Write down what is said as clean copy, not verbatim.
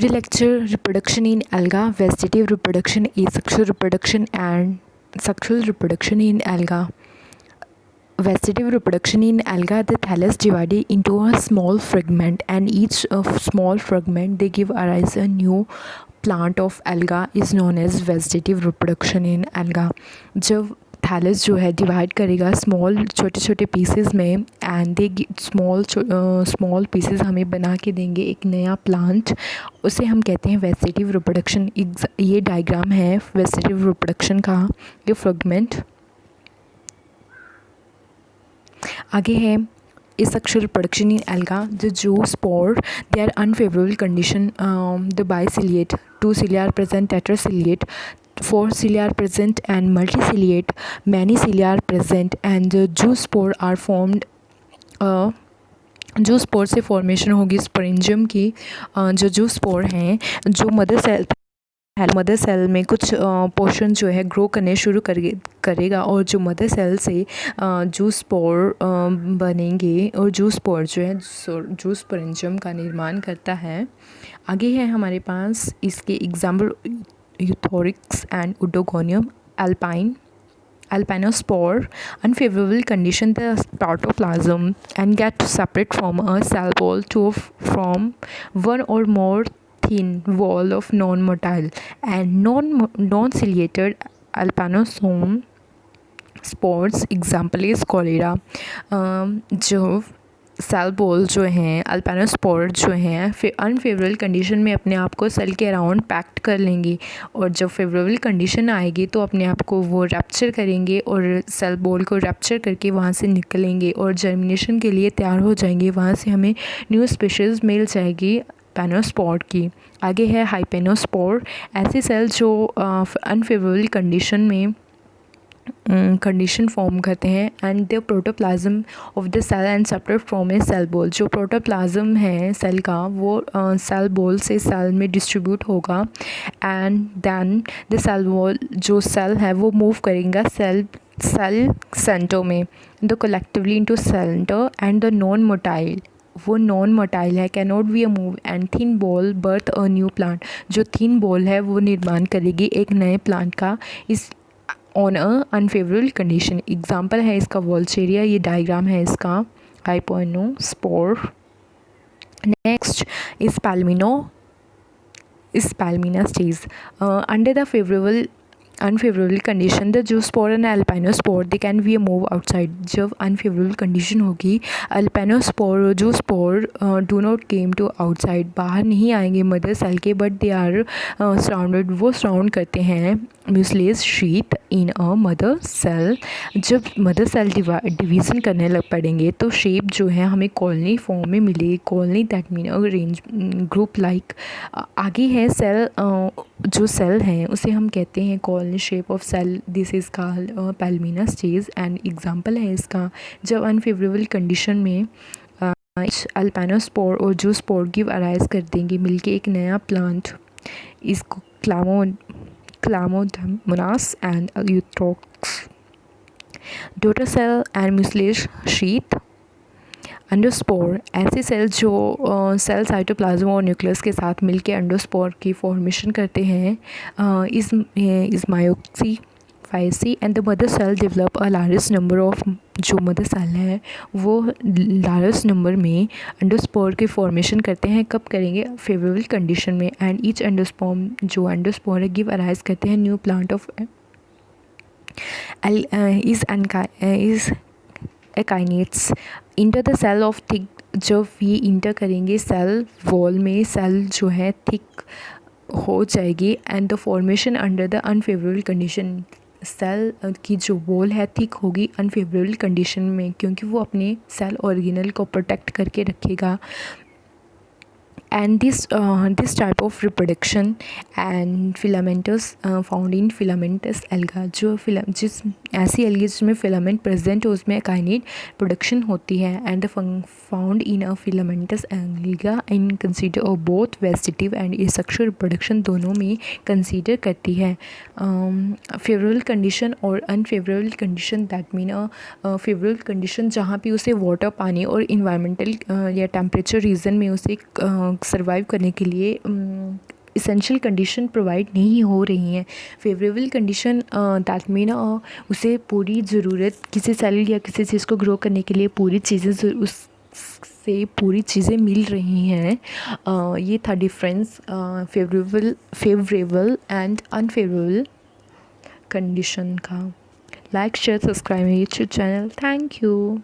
Today lecture reproduction in alga, vegetative reproduction, asexual reproduction and sexual reproduction in alga. Vegetative reproduction in alga, the thallus divided into a small fragment, and each of small fragment they give rise a new plant of alga is known as vegetative reproduction in alga. जब thallus जो है divide करेगा small छोटे छोटे pieces में and they small pieces हमें बना के देंगे एक नया प्लांट, उसे हम कहते हैं वेजिटेटिव रिप्रोडक्शन. ये डायग्राम है वेजिटेटिव रिप्रोडक्शन का. ये फ्रेगमेंट आगे है asexual reproduction in alga. The zoospore, they are unfavorable condition. The biciliate, 2 cilia are present, tetraciliate, 4 cilia are present and multiciliate, many cilia are present, and the zoospore are formed. Zoospore से formation होगी sporangium की. जो zoospore हैं जो mother cell में कुछ portion जो है ग्रो करने शुरू करेगा और जो मदर सेल से जूस्पोर बनेंगे और जूस्पोर जो है जूस्पोरेंजियम का निर्माण करता है. आगे है हमारे पास इसके example ulothrix and oedogonium. Alpinospore, unfavorable condition, the protoplasm and get separate from a cell wall to from one or more thin wall of non-motile and non-ciliated alpinosome spores. Example is cholera. जो cell ball जो हैं अल्पानोस्पोर जो हैं फिर unfavourable condition में अपने आप को सेल के अराउंड पैक्ट कर लेंगी और जब फेवरेबल कंडीशन आएगी तो अपने आप को वो रैप्चर करेंगे और सेल बॉल को रैप्चर करके वहाँ से निकलेंगे और जर्मिनेशन के लिए तैयार हो जाएंगे. वहाँ से हमें न्यू स्पीशीज़ मिल जाएगी पेनोस्पोर की. आगे है हाइपेनोस्पोर. ऐसे सेल जो अनफेवरेबल कंडीशन फॉर्म करते हैं and the protoplasm of the cell and separate from a cell ball. जो प्रोटोप्लाज्म है सेल का वो सेल बॉल से सेल में डिस्ट्रीब्यूट होगा and then the cell ball जो सेल है वो मूव करेगा सेल सेंटर में the collectively into centre and the non motile. वो नॉन मोटाइल है, can not be a move and thin ball birth a new plant. जो thin ball है वो निर्माण करेगी एक नए प्लांट का इस on a unfavourable condition. Example है इसका वॉल्चेरिया. ये डायग्राम है इसका हाइपेनोस्पोर. नेक्स्ट इस palmella stage. Under the unfavorable condition the zoospore and alpinospore they can be move outside. जब unfavorable condition होगी alpinospore और zoospore do not came to outside, बाहर नहीं आएंगे मदर सेल के बट दे आर सराउंडेड, वो surround करते हैं mucilage sheet in a mother cell. जब मदर सेल डिवीज़न करने लग पड़ेंगे तो शेप जो है हमें कॉलोनी फॉर्म में मिलेगी. Colony that mean arrange group like. आगे है सेल जो सेल हैं उसे हम कहते हैं colony shape of cell. This is called palmella stage and example है इसका जब अनफेवरेबल कंडीशन में अल्पानोस्पोर और जूस्पोर गिव अराइज कर देंगे मिलके एक नया प्लांट. इसको chlamydomonas and ulothrix. Daughter cell and mucilage sheet. Endospore ऐसे सेल जो सेल साइटोप्लाज्म और न्यूक्लियस के साथ मिलकर एंडोस्पोर की फॉर्मेशन करते हैं. इस myxophyceae and the mother cell develop a largest number of. जो मदर सेल है वो लार्जेस्ट नंबर में एंडोस्पोर की फॉर्मेशन करते हैं. कब करेंगे? फेवरेबल कंडीशन में. एंड ईच एंडोस्पोम जो एंडोस्पोर है गिव अराइज करते हैं new plant of is akinetes enter the cell of thick. जब ये इंटर करेंगे सेल वॉल में सेल जो है थिक हो जाएगी and the formation under the unfavourable condition. Cell की जो वॉल है थिक होगी अनफेवरेबल कंडीशन में क्योंकि वो अपने सेल ऑर्गेनल को प्रोटेक्ट करके रखेगा. and this type of reproduction and filamentous found in filamentous alga. जो जिस ऐसी algae जिसमें filament present हो उसमें काइनेट प्रोडक्शन होती है and found in a filamentous alga and consider of both vegetative and asexual reproduction दोनों में consider करती है. favorable condition और unfavorable condition that mean a favorable condition जहाँ पे उसे वाटर पानी और environmental या temperature रीजन में उसे सर्वाइव करने के लिए इसेंशियल कंडीशन प्रोवाइड नहीं हो रही हैं। फेवरेबल कंडीशन दैट मीन उसे पूरी ज़रूरत किसी सेल या किसी चीज़ को ग्रो करने के लिए पूरी चीज़ें उससे पूरी चीज़ें मिल रही हैं। ये था difference favourable and unfavourable condition का। लाइक शेयर सब्सक्राइब मेरे यूट्यूब चैनल। Thank you.